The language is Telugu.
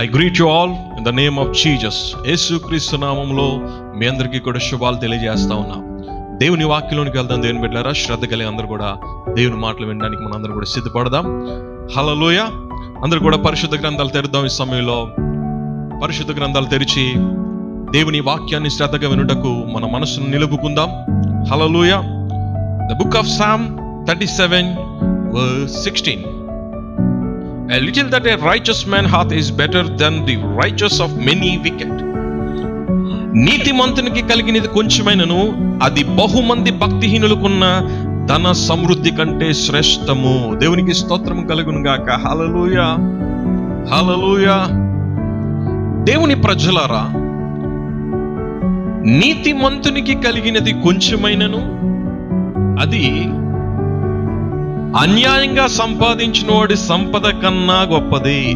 I greet you all in the name of Jesus. యేసుక్రీస్తు నామములో మీ అందరికీ కూడా శుభాలు తెలియజేస్తా ఉన్నాం. దేవుని వాక్యంలోనికి వెళ్దాం. దేవుని బిడ్డలారా, శ్రద్ధ కలిగి అందరూ కూడా దేవుని మాటలు వినడానికి మనం అందరూ కూడా సిద్ధపడదాం. హల్లెలూయా. అందరూ కూడా పరిశుద్ధ గ్రంథాలు తెరుద్దాం. ఈ సమయంలో పరిశుద్ధ గ్రంథాలు తెరిచి దేవుని వాక్యాన్ని శ్రద్ధగా వినుటకు మన మనసును నిలుపుకుందాం. హల్లెలూయా. The book of Psalm 37 verse 16. A little that a righteous man hath is better than the righteous of many wicked. నీతిమంతునికి కలిగినది కొంచెమైనను అది బహుమంది భక్తిహీనులకున్న ధన సమృద్ధి కంటే శ్రేష్టము. దేవునికి స్తోత్రం కలుగును గాక. హల్లెలూయా, హల్లెలూయా. దేవుని ప్రజలారా, నీతిమంతునికి కలిగినది కొంచెమైనను అది అన్యాయంగా సంపాదించిన వాడి సంపద కన్నా గొప్పది.